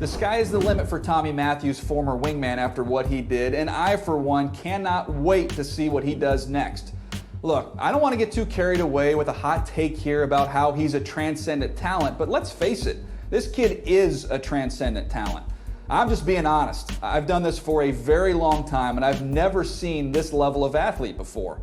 The sky is the limit for Tommy Matthews, former wingman, after what he did, and I, for one, cannot wait to see what he does next. Look, I don't want to get too carried away with a hot take here about how he's a transcendent talent, but let's face it, this kid is a transcendent talent. I'm just being honest. I've done this for a very long time, and I've never seen this level of athlete before.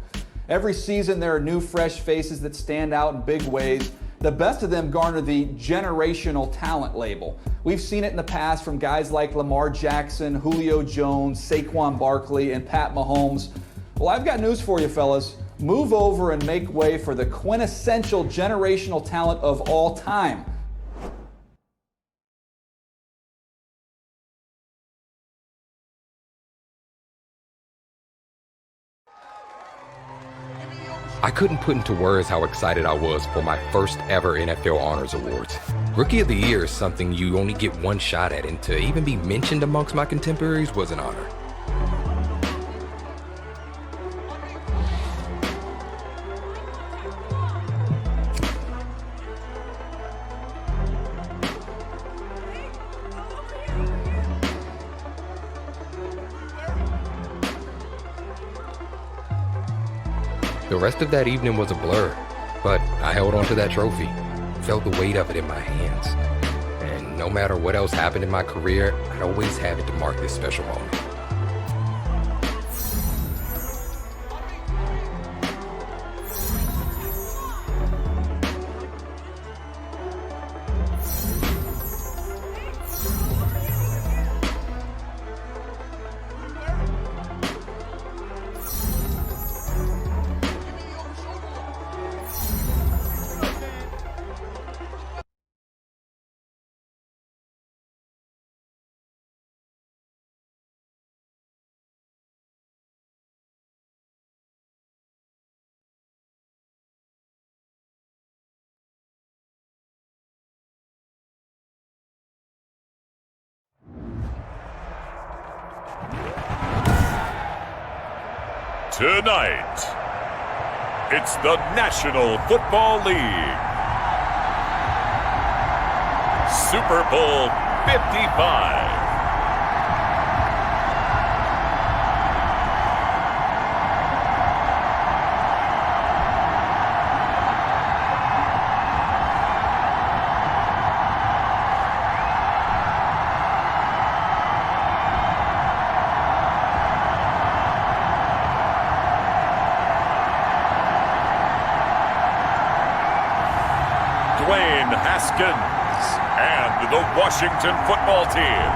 Every season, there are new, fresh faces that stand out in big ways. The best of them garner the generational talent label. We've seen it in the past from guys like Lamar Jackson, Julio Jones, Saquon Barkley, and Pat Mahomes. Well, I've got news for you, fellas. Move over and make way for the quintessential generational talent of all time. I couldn't put into words how excited I was for my first ever NFL Honors Awards. Rookie of the Year is something you only get one shot at, and to even be mentioned amongst my contemporaries was an honor. The rest of that evening was a blur, but I held onto that trophy, felt the weight of it in my hands, and no matter what else happened in my career, I'd always have it to mark this special moment. Tonight, it's the National Football League. Super Bowl 55. Haskins and the Washington football team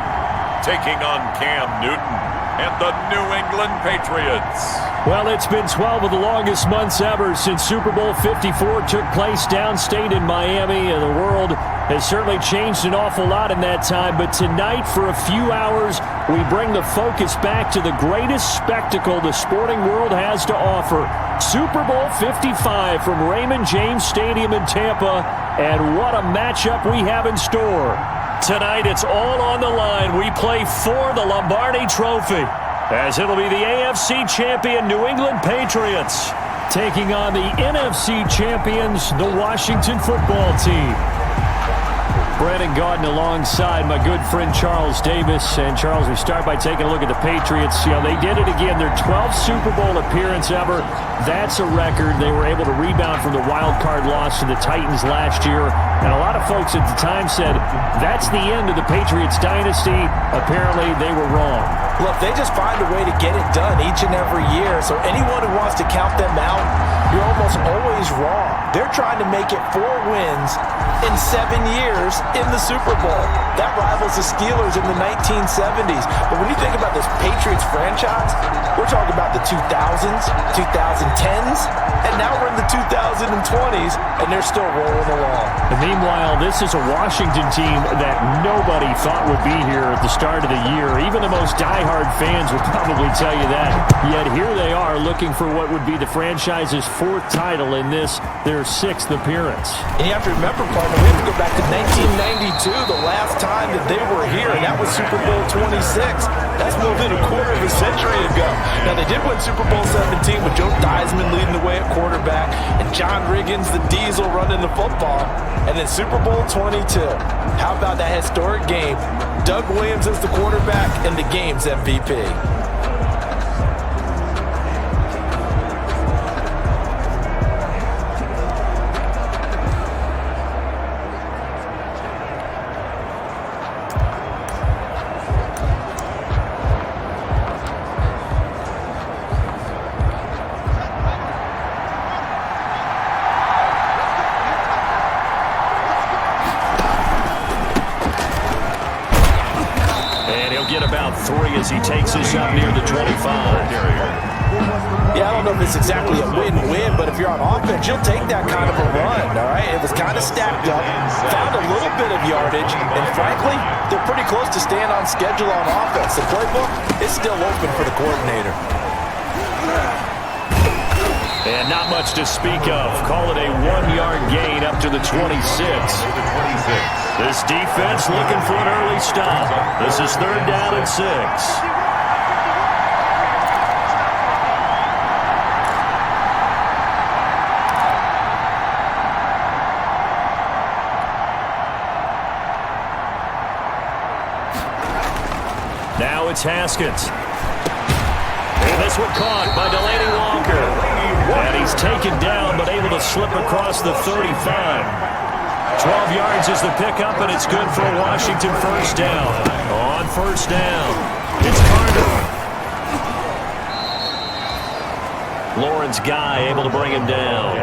taking on Cam Newton and the New England Patriots. Well, it's been 12 of the longest months ever since Super Bowl 54 took place downstate in Miami, and the world has certainly changed an awful lot in that time. But tonight, for a few hours, we bring the focus back to the greatest spectacle the sporting world has to offer. Super Bowl 55 from Raymond James Stadium in Tampa, and what a matchup we have in store. Tonight, it's all on the line. We play for the Lombardi Trophy, as it'll be the AFC champion New England Patriots taking on the NFC champions, the Washington football team. Brandon Gaudin alongside my good friend Charles Davis. And Charles, we start by taking a look at the Patriots. You know, they did it again. Their 12th Super Bowl appearance ever. That's a record. They were able to rebound from the wild card loss to the Titans last year. And a lot of folks at the time said that's the end of the Patriots dynasty. Apparently, they were wrong. Look, they just find a way to get it done each and every year. So anyone who wants to count them out, you're almost always wrong. They're trying to make it 4 wins in 7 years in the Super Bowl. That rivals the Steelers in the 1970s. But when you think about this Patriots franchise, we're talking about the 2000s, 2010s, and now we're in the 2020s, and they're still rolling along. And meanwhile, this is a Washington team that nobody thought would be here at the start of the year. Even the most diehard fans would probably tell you that. Yet here they are looking for what would be the franchise's 4th title in this, their 6th appearance. And you have to remember, partner, we have to go back to 1992, the last time that they were here, and that was Super Bowl 26. That's more than a quarter of a century ago. Now, they did win Super Bowl 17 with Joe Theismann leading the way at quarterback and John Riggins, the Diesel, running the football. And then Super Bowl 22. How about that historic game? Doug Williams is the quarterback and the game's MVP. Get about 3 as he takes this up near the 25. Yeah, I don't know if it's exactly a win-win, but if you're on offense, you'll take that kind of a run, all right? It was kind of stacked up, found a little bit of yardage, and frankly, they're pretty close to staying on schedule on offense. The playbook is still open for the coordinator. And not much to speak of. Call it a 1-yard gain up to the 26. This defense looking for an early stop. This is 3rd down and 6. Now it's Haskins. And this one caught by Delaney Walker. And he's taken down, but able to slip across the 35. 12 yards is the pickup, and it's good for a Washington first down. On first down, it's Carter. Lawrence Guy able to bring him down.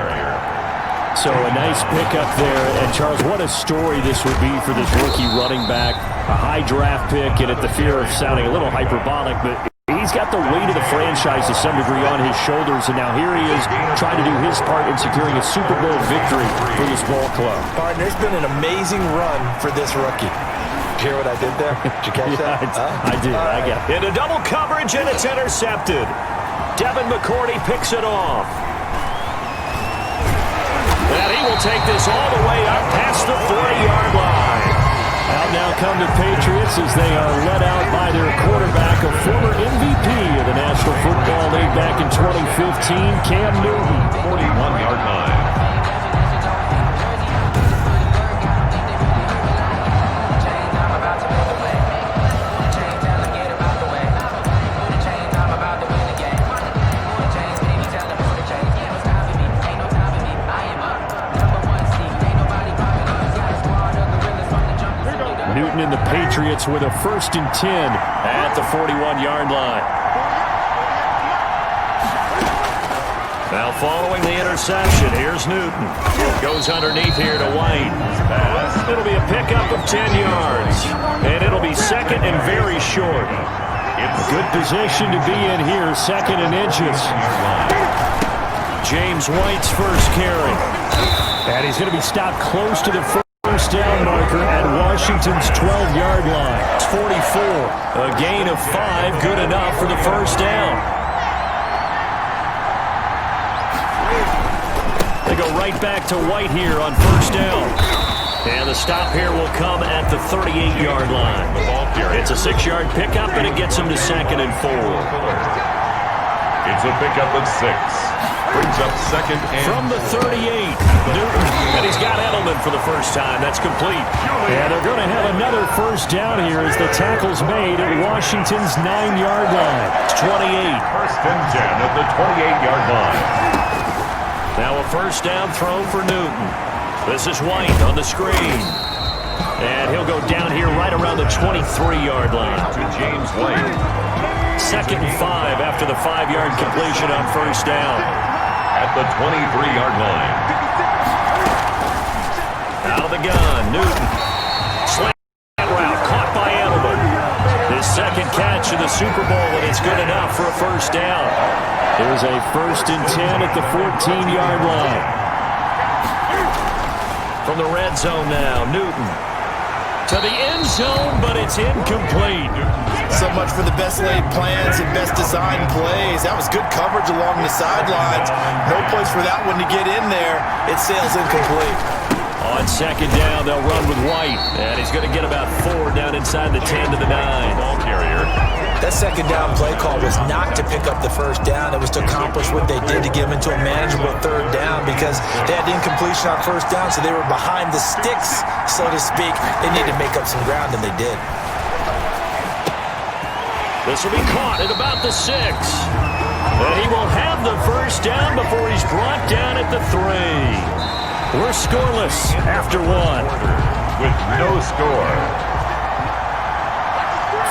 So a nice pickup there. And, Charles, what a story this would be for this rookie running back. A high draft pick, and at the fear of sounding a little hyperbolic, but he's got the weight of the franchise to some degree on his shoulders, and now here he is trying to do his part in securing a Super Bowl victory for this ball club. All right, there's been an amazing run for this rookie. Did you hear what I did there? Did you catch that? I did. I got it. Into double coverage, and it's intercepted. Devin McCourty picks it off. And he will take this all the way up past the 40-yard line. Out now come the Patriots as they are led out by their quarterback, a former MVP of the National Football League back in 2015, Cam Newton. 41-yard line. Newton and the Patriots with a 1st and 10 at the 41-yard line. Now following the interception, here's Newton. Goes underneath here to White. It'll be a pickup of 10 yards. And it'll be 2nd and very short. Good position to be in here, 2nd and inches. James White's first carry. And he's going to be stopped close to the first down marker at Washington's 12-yard line. It's 44. A gain of 5, good enough for the first down. They go right back to White here on first down. And the stop here will come at the 38-yard line. It's a 6-yard pickup, and it gets him to 2nd and 4. It's a pickup of 6. Brings up 2nd and from the 38, Newton, and he's got Edelman for the first time. That's complete. And they're going to have another first down here as the tackle's made at Washington's 9-yard line. It's 28. 1st and 10 at the 28-yard line. Now a first down throw for Newton. This is White on the screen. And he'll go down here right around the 23-yard line. To James White. 2nd and 5 after the 5-yard completion on first down. At the 23-yard line. Out of the gun, Newton. Slant route caught by Edelman. His 2nd catch in the Super Bowl, and it's good enough for a first down. There's a 1st and 10 at the 14-yard line. From the red zone now, Newton. To the end zone, but it's incomplete. So much for the best laid plans and best designed plays. That was good coverage along the sidelines. No place for that one to get in there. It sails incomplete. On 2nd down, they'll run with White. And he's going to get about 4 down inside the 10 to the 9. Ball carrier. That 2nd down play call was not to pick up the first down. It was to accomplish what they did to get them into a manageable 3rd down because they had incompletion on first down, so they were behind the sticks, so to speak. They needed to make up some ground, and they did. This will be caught at about the 6. And he will have the first down before he's brought down at the 3. We're scoreless after 1. With no score.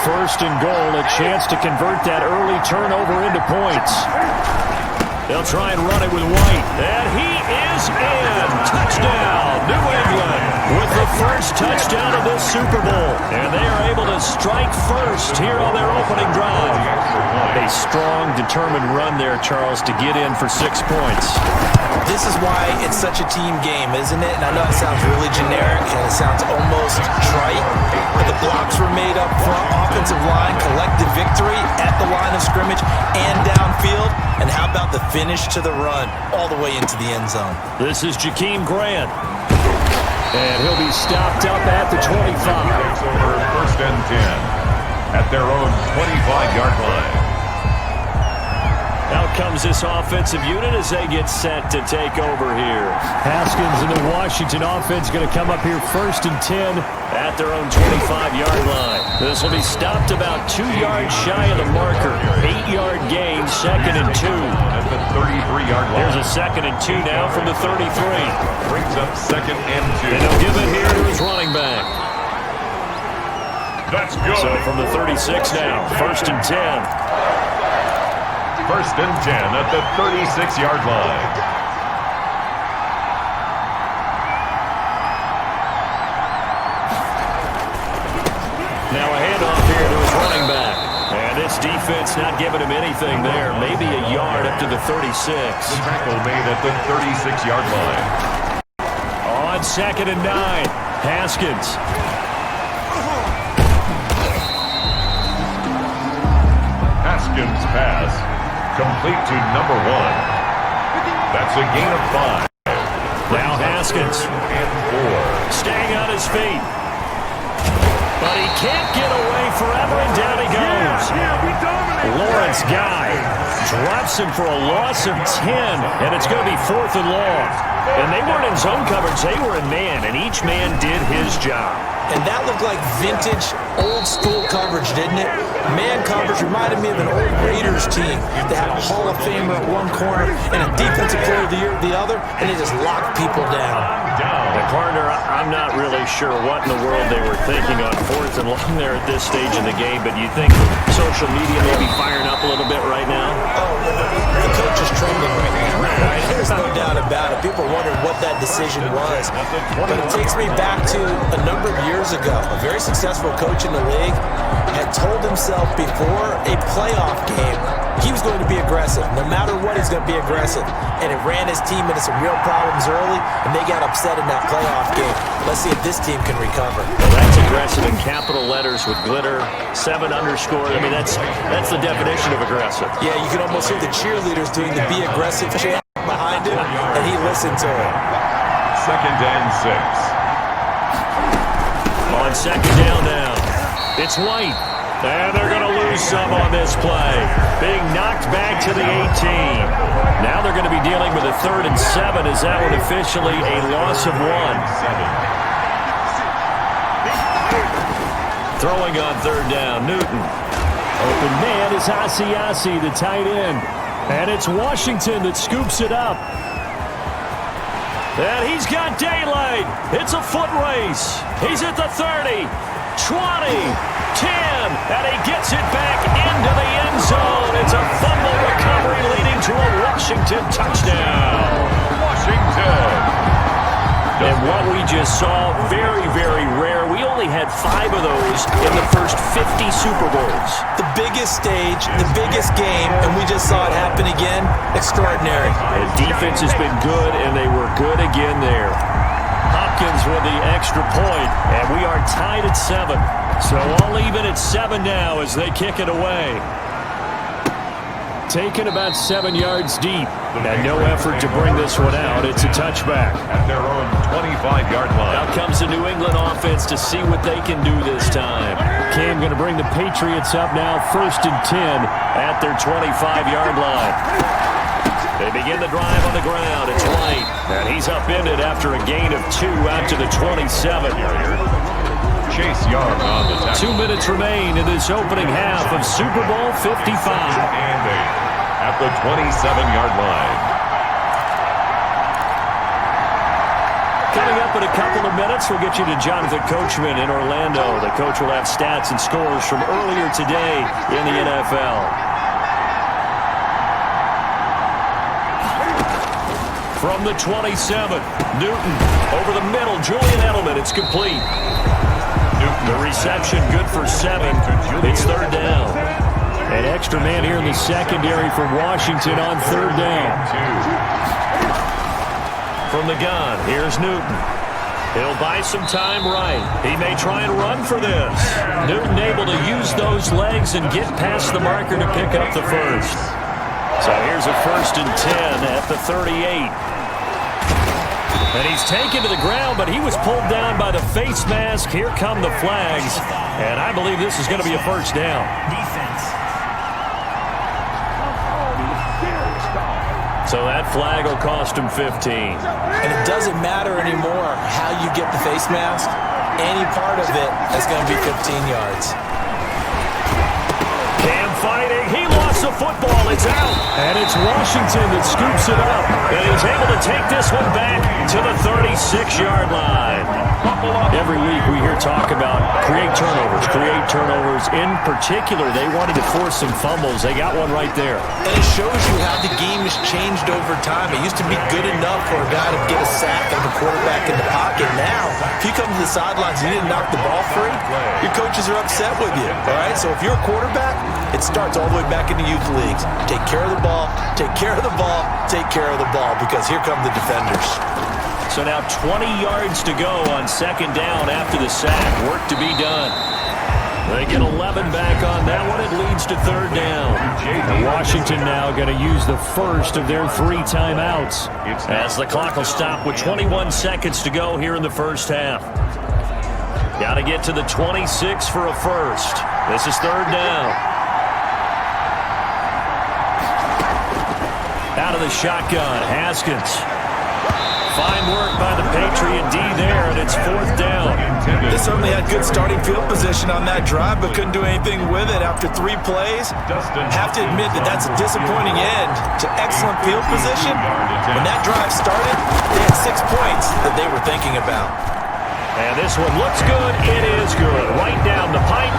First and goal, a chance to convert that early turnover into points. They'll try and run it with White. And he is in. Touchdown, New England, with the first touchdown of this Super Bowl. And they are able to strike first here on their opening drive. A strong, determined run there, Charles, to get in for 6 points. This is why it's such a team game, isn't it? And I know it sounds really generic and it sounds almost trite, but the blocks were made up front, offensive line, collective victory at the line of scrimmage and downfield. And how about the finish to the run all the way into the end zone? This is Jakeem Grant. And he'll be stopped up at the 25. Takes over first and 10 at their own 25-yard line. Out comes this offensive unit as they get set to take over here. Haskins and the Washington offense going to come up here first and 10 at their own 25-yard line. This will be stopped about 2 yards shy of the marker. 8-yard gain, second and 2. At the 33-yard line. There's a second and 2 now from the 33. Brings up second and 2. And he'll give it here to his running back. That's good. So from the 36 now, first and 10. First and 10 at the 36-yard line. Now a handoff here to his running back. And this defense not giving him anything there. Maybe a yard up to the 36. The tackle made at the 36-yard line. On second and 9, Haskins. Haskins pass. Complete to number 1. That's a gain of 5. Now Haskins. And 4. Staying on his feet. But he can't get away forever, and down he goes. Lawrence Guy drops him for a loss of 10, and it's going to be 4th and long. And they weren't in zone coverage, they were in man, and each man did his job. And that looked like vintage, old-school coverage, didn't it? Man coverage reminded me of an old Raiders team that had a Hall of Famer at one corner and a Defensive Player of the Year at the other, and they just locked people down. And partner, I'm not really sure what in the world they were thinking on 4th and long there at this stage in the game, but you think social media may be firing up a little bit right now? Oh, the coach is trending right now. Right? There's no doubt about it. People are wondering what that decision was. But it takes me back to a number of years ago. A very successful coach in the league had told himself before a playoff game he was going to be aggressive. No matter what, he's going to be aggressive. And it ran his team into some real problems early, and they got upset in that playoff game. Let's see if this team can recover. Well, that's aggressive in capital letters with glitter, 7 underscore. I mean, that's the definition of aggressive. Yeah, you can almost hear the cheerleaders doing the be aggressive chant behind him, and he listened to it. Second and 6. On second down now, it's White. And they're going to lose some on this play. Being knocked back to the 18. Now they're going to be dealing with a 3rd and 7. Is that one officially a loss of 1? Throwing on 3rd down, Newton. Open man is Asiasi, the tight end. And it's Washington that scoops it up. And he's got daylight. It's a foot race. He's at the 30, 20, 10, and he gets it back into the end zone. It's a fumble recovery leading to a Washington touchdown. Washington. And what we just saw, very, very rare. We only had 5 of those in the first 50 Super Bowls. The biggest stage, the biggest game, and we just saw it happen again. Extraordinary. And defense has been good, and they were good again there. Hopkins with the extra point, and we are tied at 7. So all even at 7 now as they kick it away. Taken about 7 yards deep, and no effort to bring this one out. It's a touchback. At their own 25-yard line. Out comes the New England offense to see what they can do this time. Cam going to bring the Patriots up now, 1st and 10 at their 25-yard line. They begin the drive on the ground. It's White, and he's upended after a gain of 2 out to the 27. Chase Young on the tackle. 2 minutes remain in this opening half of Super Bowl 55. And 8 at the 27-yard line. Coming up in a couple of minutes, we'll get you to Jonathan Coachman in Orlando. The coach will have stats and scores from earlier today in the NFL. From the 27, Newton over the middle. Julian Edelman, it's complete. The reception good for 7. It's third down. An extra man here in the secondary for Washington on third down. From the gun, here's Newton. He'll buy some time right. He may try and run for this. Newton able to use those legs and get past the marker to pick up the first. So here's a 1st and 10 at the 38. And he's taken to the ground, but he was pulled down by the face mask. Here come the flags. And I believe this is going to be a first down. So that flag will cost him 15. And it doesn't matter anymore how you get the face mask. Any part of it is going to be 15 yards. Cam fighting. He lost the football. It's out. And it's Washington that scoops it up. And he's able to take this one back to the 36-yard line. Every week we hear talk about create turnovers. In particular, they wanted to force some fumbles. They got one right there. And it shows you how the game has changed over time. It used to be good enough for a guy to get a sack of a quarterback in the pocket. Now, if you come to the sidelines and you didn't knock the ball free, your coaches are upset with you. All right? So if you're a quarterback, it starts all the way back in the youth leagues. Take care of the ball, take care of the ball, take care of the ball, because here come the defenders. So now 20 yards to go on second down after the sack. Work to be done. They get 11 back on that one. It leads to third down. And Washington now going to use the first of their 3 timeouts as the clock will stop with 21 seconds to go here in the first half. Got to get to the 26 for a first. This is third down. Out of the shotgun, Haskins. Fine work by the Patriot D there, and it's fourth down. They certainly had good starting field position on that drive, but couldn't do anything with it after 3 plays. Have to admit that that's a disappointing end to excellent field position. When that drive started, they had 6 points that they were thinking about. And this one looks good. It is good. Right down the pipe,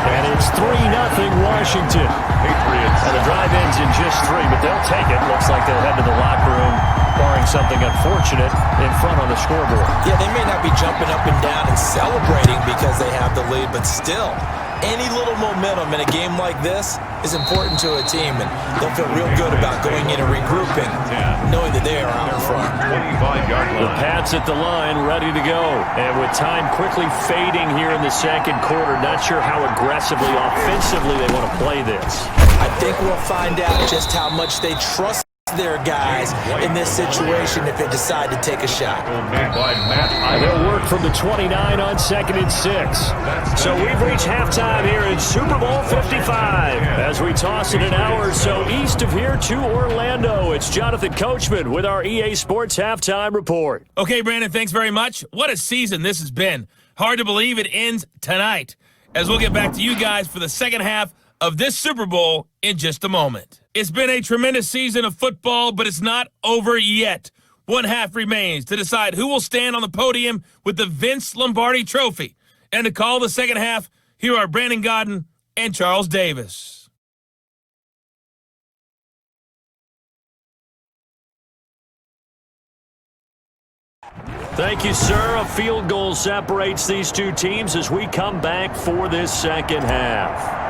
and it's 3-0 Washington. Patriots. And the drive ends in just 3, but they'll take it. Looks like they'll head to the locker room, barring something unfortunate in front on the scoreboard. Yeah, they may not be jumping up and down and celebrating because they have the lead, but still, any little momentum in a game like this is important to a team, and they'll feel real good about going in and regrouping, knowing that they are out in front. The Pats at the line, ready to go. And with time quickly fading here in the second quarter, not sure how aggressively, offensively they want to play this. I think we'll find out just how much they trust their guys in this situation if they decide to take a shot. And they'll work from the 29 on 2nd and 6. So we've reached halftime here in Super Bowl 55 as we toss it an hour or so east of here to Orlando. It's Jonathan Coachman with our EA Sports Halftime Report. Okay, Brandon, thanks very much. What a season this has been. Hard to believe it ends tonight, as we'll get back to you guys for the second half of this Super Bowl in just a moment. It's been a tremendous season of football, but it's not over yet. One half remains to decide who will stand on the podium with the Vince Lombardi Trophy. And to call the second half, here are Brandon Godden and Charles Davis. Thank you, sir. A field goal separates these two teams as we come back for this second half.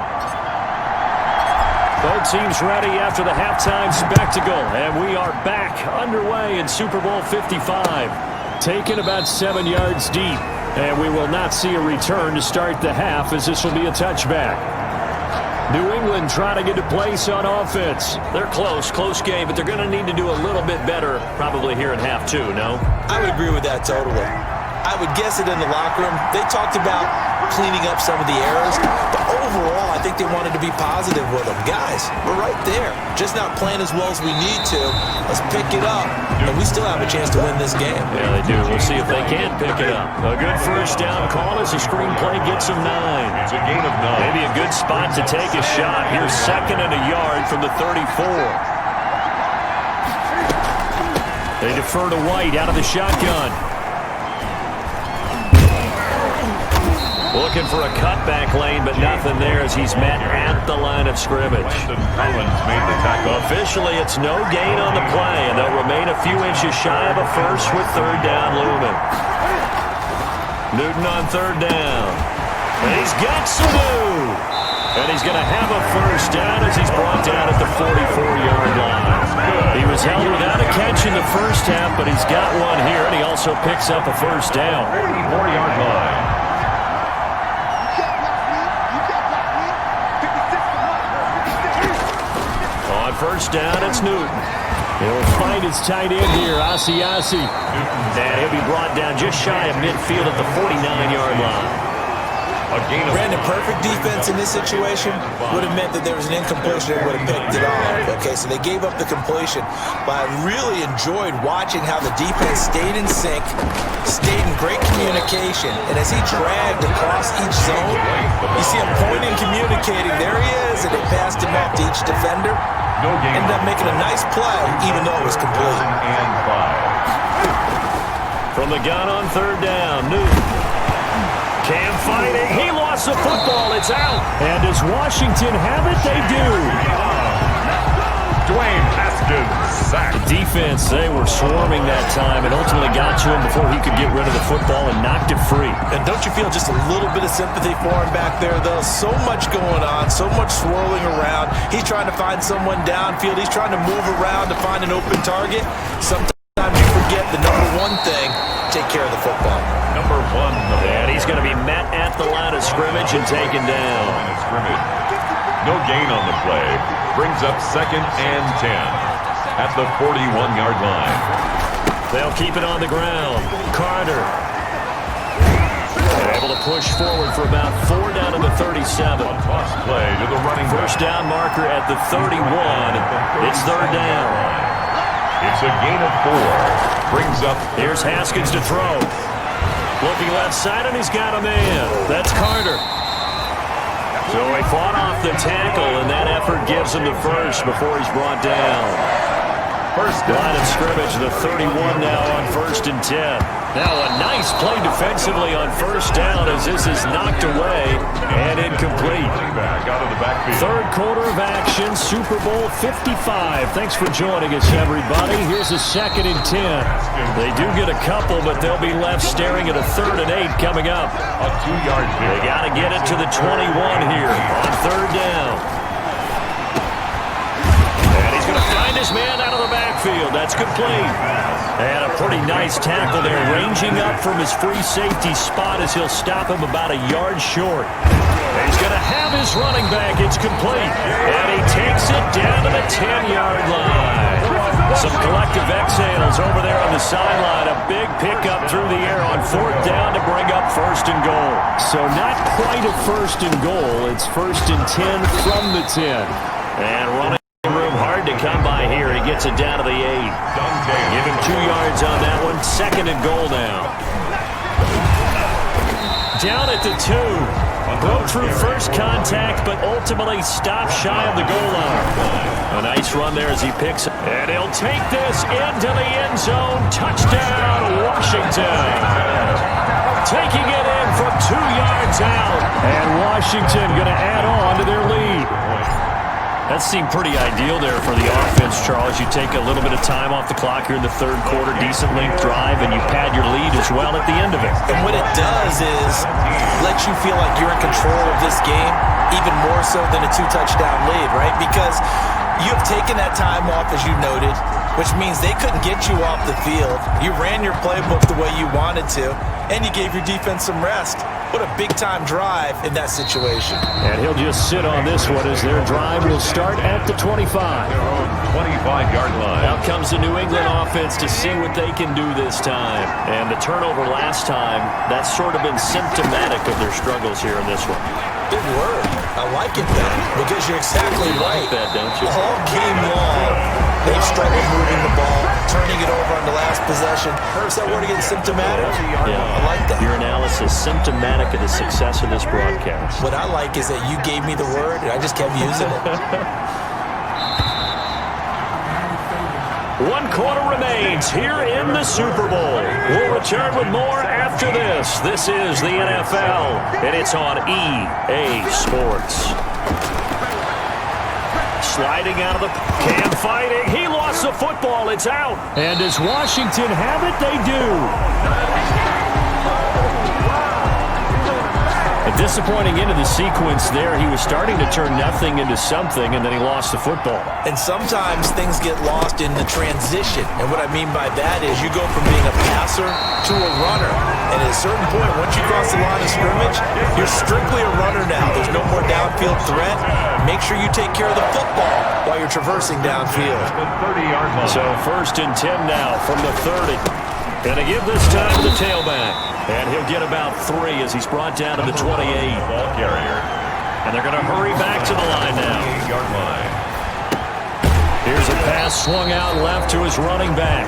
Both teams ready after the halftime spectacle, and we are back underway in Super Bowl 55. Taken about 7 yards deep, and we will not see a return to start the half as this will be a touchback. New England trying to get a place on offense. They're close game, but they're going to need to do a little bit better probably here in half 2, no? I would agree with that totally. I would guess it in the locker room. They talked about cleaning up some of the errors. But overall, I think they wanted to be positive with them. Guys, we're right there. Just not playing as well as we need to. Let's pick it up, and we still have a chance to win this game. Yeah, they do. We'll see if they can pick it up. A good first down call as the screenplay gets them 9. It's a gain of 9. Maybe a good spot to take a shot. Here's 2nd and a yard from the 34. They defer to White out of the shotgun. Looking for a cutback lane, but nothing there as he's met at the line of scrimmage. Collins made the tackle. Officially, it's no gain on the play, and they'll remain a few inches shy of a first with 3rd down looming. Newton on 3rd down. And he's got Sanu. And he's going to have a first down as he's brought down at the 44-yard line. He was held without a catch in the first half, but he's got one here, and he also picks up a first down. 44-yard line. On first down, it's Newton. He'll find his tight end here, Asiasi. And he'll be brought down just shy of midfield at the 49-yard line. Brandon, perfect defense in this situation would have meant that there was an incompletion and would have picked it off. Okay, so they gave up the completion. But I really enjoyed watching how the defense stayed in sync, stayed in great communication, and as he dragged across each zone, you see him pointing, communicating. There he is, and they passed him off to each defender. Ended up making a nice play, even though it was complete. From the gun on 3rd down, Newton. Cam fighting. He lost the football. It's out. And does Washington have it? They do. Dwayne Haskins sacked. The defense, they were swarming that time and ultimately got to him before he could get rid of the football and knocked it free. And don't you feel just a little bit of sympathy for him back there, though? So much going on, so much swirling around. He's trying to find someone downfield. He's trying to move around to find an open target. Sometimes you forget the number one thing, take care of the football. Number 1. And he's going to be met at the line of scrimmage and taken down. No gain on the play. Brings up 2nd and 10 at the 41-yard line. They'll keep it on the ground. Carter. And able to push forward for about 4 down to the 37. Toss play to the running back. First down marker at the 31. It's 3rd down. It's a gain of 4. Brings up. Here's Haskins to throw. Looking left side, and he's got a man. That's Carter. So he fought off the tackle, and that effort gives him the first before he's brought down. First line of scrimmage, the 31 now on 1st and 10. Now a nice play defensively on first down as this is knocked away and incomplete. Back out of the backfield. 3rd quarter of action, Super Bowl 55. Thanks for joining us, everybody. Here's a 2nd and 10. They do get a couple, but they'll be left staring at a 3rd and 8 coming up. A 2-yard pick. They got to get it to the 21 here on 3rd down. And he's going to find his man out of the backfield. That's complete. And a pretty nice tackle there, ranging up from his free safety spot as he'll stop him about a yard short. He's going to have his running back. It's complete. And he takes it down to the 10-yard line. Some collective exhales over there on the sideline. A big pickup through the air on 4th down to bring up 1st and goal. So not quite a 1st and goal. It's 1st and 10 from the 10. And running room hard to come by here. He gets it down to the 8. Give him 2 yards on that one. 2nd and goal now. Down at the 2. Broke through first contact, but ultimately stopped shy of the goal line. A nice run there as he picks it. And he'll take this into the end zone. Touchdown, Washington. Taking it in from 2 yards out. And Washington going to add on to their lead. That seemed pretty ideal there for the offense, Charles. You take a little bit of time off the clock here in the 3rd quarter, decent length drive, and you pad your lead as well at the end of it. And what it does is let you feel like you're in control of this game, even more so than a 2-touchdown lead, right? Because you have taken that time off, as you noted, which means they couldn't get you off the field. You ran your playbook the way you wanted to, and you gave your defense some rest. What a big-time drive in that situation. And he'll just sit on this one as their drive will start at the 25. 25-yard line. Out comes the New England offense to see what they can do this time. And the turnover last time, that's sort of been symptomatic of their struggles here in this one. Big word. I like it, though, because you're exactly right. Like that, don't you? All game long, they've struggled moving the ball, turning it over on the last possession. Where's that word again? Symptomatic? Yeah. I like that. Your analysis, symptomatic of the success of this broadcast. What I like is that you gave me the word, and I just kept using it. 1 quarter remains here in the Super Bowl. We'll return with more after this. This is the NFL, and it's on EA Sports. Sliding out of the Cam fighting. He lost the football. It's out. And does Washington have it? They do. A disappointing end of the sequence there. He was starting to turn nothing into something, and then he lost the football. And sometimes things get lost in the transition. And what I mean by that is you go from being a passer to a runner. And at a certain point, once you cross the line of scrimmage, you're strictly a runner now. There's no more downfield threat. Make sure you take care of the football while you're traversing downfield. So 1st and 10 now from the 30. Gonna give this time to the tailback. And he'll get about 3 as he's brought down to the 28. Ball carrier. And they're going to hurry back to the line now. 8-yard line. Here's a pass swung out left to his running back.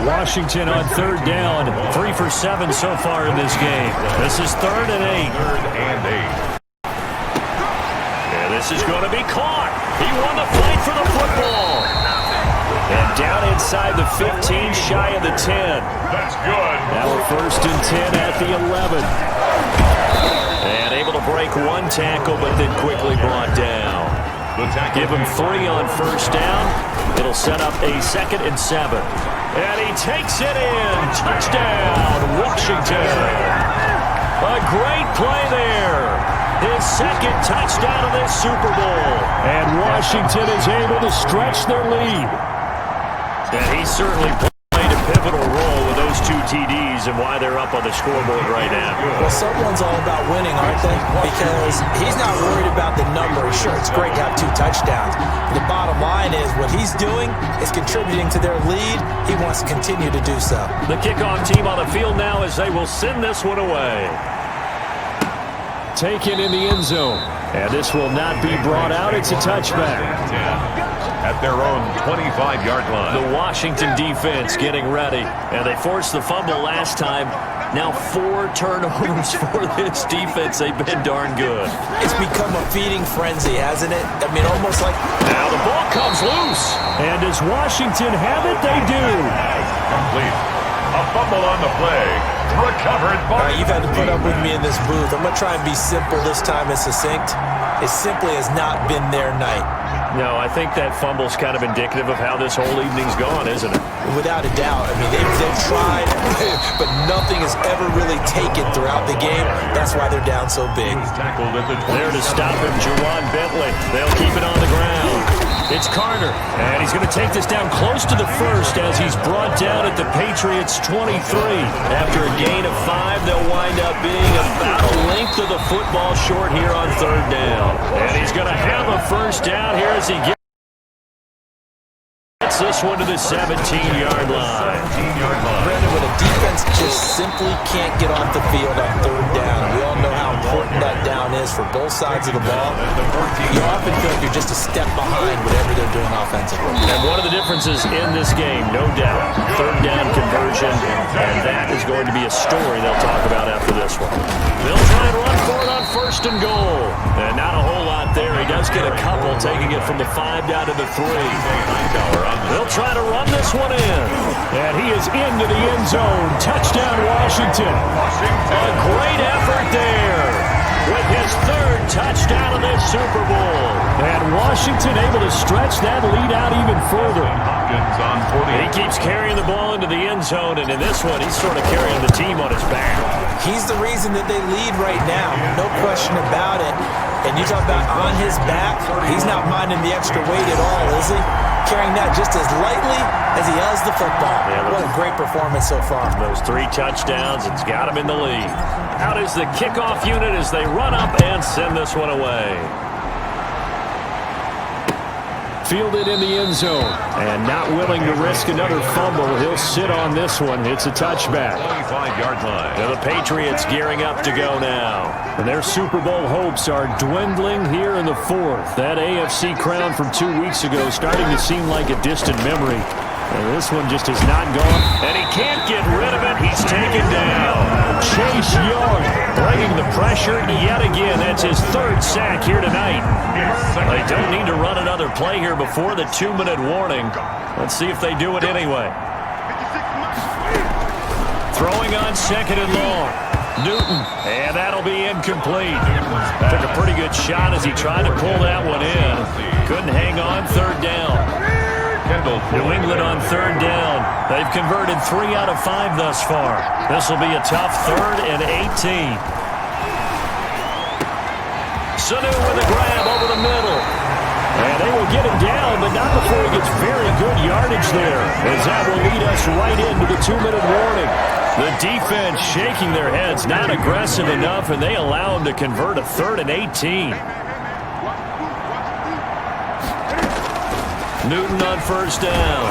Washington on 3rd down. 3 for 7 so far in this game. This is 3rd and 8. 3rd and 8. And this is going to be caught. He won the fight for the football. And down inside the 15, shy of the 10. That's good. Now we're 1st and 10 at the 11. And able to break 1 tackle, but then quickly brought down. Give him 3 on 1st down. It'll set up a 2nd and 7. And he takes it in. Touchdown, Washington. A great play there. His 2nd touchdown of this Super Bowl. And Washington is able to stretch their lead. And he certainly played a pivotal role with those 2 TDs and why they're up on the scoreboard right now. Well, someone's all about winning, aren't they? Because he's not worried about the number. Sure, it's great to have 2 touchdowns. The bottom line is what he's doing is contributing to their lead. He wants to continue to do so. The kickoff team on the field now as they will send this one away. Taken in the end zone. And this will not be brought out. It's a touchback. At their own 25-yard line. The Washington defense getting ready. And they forced the fumble last time. Now 4 turnovers for this defense. They've been darn good. It's become a feeding frenzy, hasn't it? I mean, almost like... Now the ball comes loose. And does Washington have it? They do. Complete. A fumble on the play. Recovered by... All right, you've had to put up with me in this booth. I'm going to try and be simple this time and succinct. It simply has not been their night. No, I think that fumble's kind of indicative of how this whole evening's gone, isn't it? Without a doubt. I mean, they've tried, but nothing has ever really taken throughout the game. That's why they're down so big. Tackled at the 20. There to stop him, Juwan Bentley. They'll keep it on the ground. It's Carter, and he's going to take this down close to the 1st as he's brought down at the Patriots' 23. After a gain of 5, they'll wind up being about a length of the football short here on 3rd down. And he's going to have a 1st down here as he gets this one to the 17-yard line. Brandon, when a defense just simply can't get off the field on 3rd down, we all know how important that down is for both sides of the ball. You often feel like you're just a step behind whatever they're doing offensively. And one of the differences in this game, no doubt, 3rd down conversion, and that is going to be a story they'll talk about after this one. They'll try and run for it on 1st and goal. And not a whole lot there. He does get a couple, taking it from the 5 down to the 3. They'll try to run this one in. And he is into the end zone. Touchdown, Washington. A great effort there with his 3rd touchdown of this Super Bowl. And Washington able to stretch that lead out even further. Hopkins on 40. He keeps carrying the ball into the end zone, and in this one, he's sort of carrying the team on his back. He's the reason that they lead right now. No question about it. And you talk about on his back, he's not minding the extra weight at all, is he? carrying that just as lightly as he has the football. Yeah, what a great performance so far. Those 3 touchdowns, it's got him in the lead. Out is the kickoff unit as they run up and send this one away. Fielded in the end zone. And not willing to risk another fumble. He'll sit on this one. It's a touchback. 25-yard line. And the Patriots gearing up to go now. And their Super Bowl hopes are dwindling here in the 4th. That AFC crown from 2 weeks ago starting to seem like a distant memory. And this one just has not gone. And he can't get rid of it. He's taken down. Chase Young bringing the pressure yet again. That's his 3rd sack here tonight. They don't need to run another play here before the 2-minute warning. Let's see if they do it anyway. Throwing on 2nd and long. Newton, and that'll be incomplete. Took a pretty good shot as he tried to pull that one in. Couldn't hang on. 3rd down. New England on 3rd down. They've converted 3 out of 5 thus far. This will be a tough 3rd and 18. Sanu with a grab over the middle. And they will get him down, but not before he gets very good yardage there, as that will lead us right into the 2-minute warning. The defense shaking their heads, not aggressive enough, and they allow him to convert a 3rd and 18. Newton on 1st down.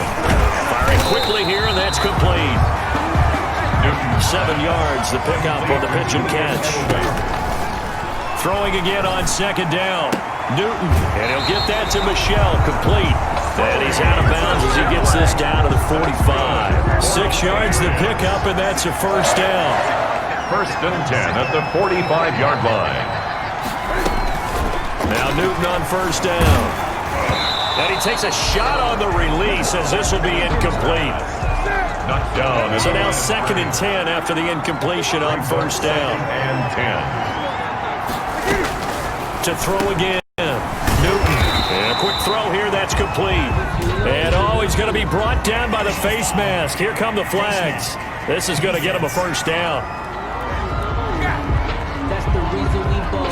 Firing quickly here, and that's complete. Newton, 7 yards, the pickup on the pitch and catch. Throwing again on 2nd down. Newton, and he'll get that to Michel, complete. And he's out of bounds as he gets this down to the 45. 6 yards the pickup, and that's a 1st down. 1st and 10 at the 45-yard line. Now Newton on 1st down. And he takes a shot on the release as this will be incomplete. Knocked down. So now 2nd and 10 after the incompletion on 1st down. And 10. To throw again. Newton. And a quick throw here. That's complete. And he's going to be brought down by the face mask. Here come the flags. This is going to get him a 1st down.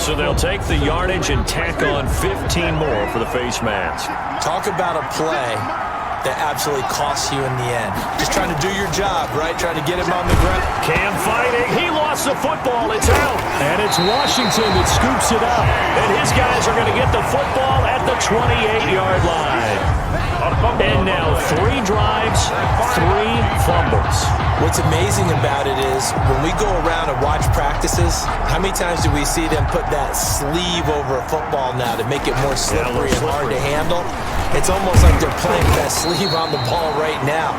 So they'll take the yardage and tack on 15 more for the face mask. Talk about a play that absolutely costs you in the end. Just trying to do your job, right? Trying to get him on the ground. Cam fighting. He lost the football. It's out. And it's Washington that scoops it up. And his guys are going to get the football at the 28-yard line. And now 3 drives, 3 fumbles. What's amazing about it is when we go around and watch practices, how many times do we see them put that sleeve over a football now to make it more slippery and hard to handle? It's almost like they're playing with that sleeve on the ball right now.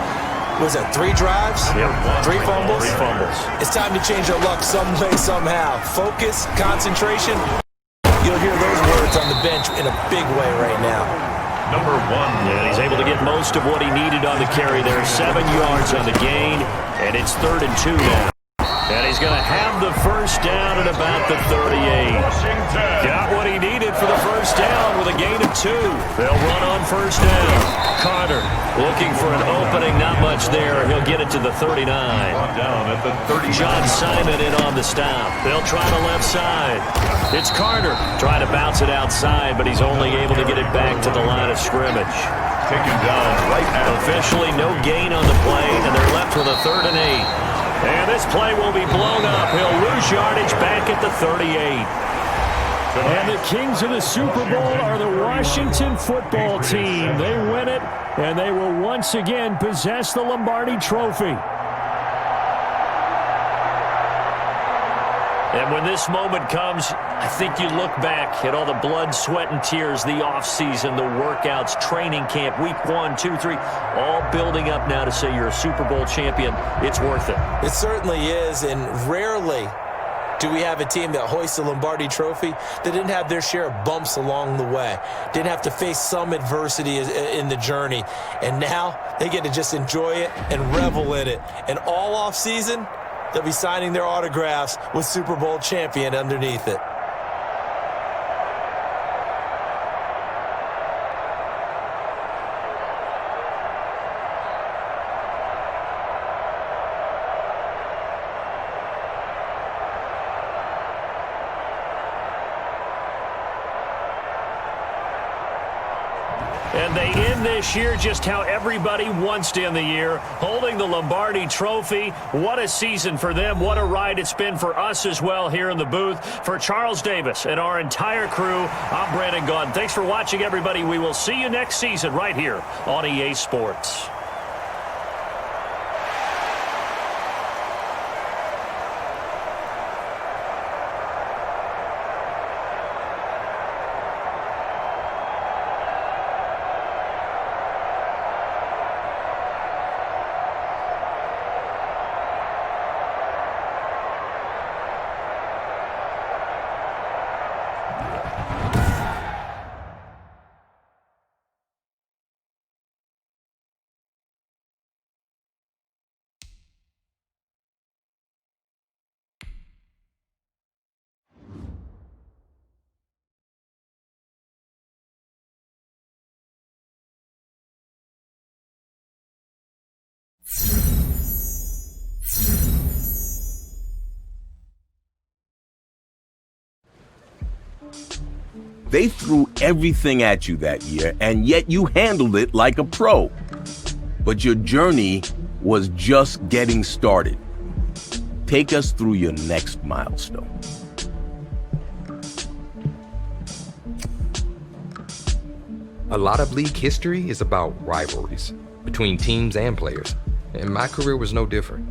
Was it 3 drives? Yep. 3 fumbles? 3 fumbles. It's time to change our luck some way, somehow. Focus, concentration. You'll hear those words on the bench in a big way right now. Number 1. And he's able to get most of what he needed on the carry there. 7 yards on the gain, and it's 3rd and 2 now. And he's going to have the 1st down at about the 38. Got what he needed for the 1st down with a gain of 2. They'll run on 1st down. Carter looking for an opening, not much there. He'll get it to the 39. Down at the 39. John Simon in on the stop. They'll try the left side. It's Carter trying to bounce it outside, but he's only able to get it back to the line of scrimmage. Taken down right at Officially no gain on the play, and they're left with a 3rd and 8. And this play will be blown up. He'll lose yardage back at the 38. And the kings of the Super Bowl are the Washington football team. They win it, and they will once again possess the Lombardi Trophy. And when this moment comes, I think you look back at all the blood, sweat, and tears, the offseason, the workouts, training camp, week 1, 2, 3, all building up now to say you're a Super Bowl champion. It's worth it. It certainly is, and rarely do we have a team that hoists the Lombardi Trophy that didn't have their share of bumps along the way, didn't have to face some adversity in the journey, and now they get to just enjoy it and revel in it. And all offseason, they'll be signing their autographs with Super Bowl champion underneath it. And And they end this year just how everybody wants to end the year, holding the Lombardi Trophy. What a season for them. What a ride it's been for us as well here in the booth. For Charles Davis and our entire crew, I'm Brandon Gaudin. Thanks for watching, everybody. We will see you next season right here on EA Sports. They threw everything at you that year, and yet you handled it like a pro. But your journey was just getting started. Take us through your next milestone. A lot of league history is about rivalries between teams and players, and my career was no different.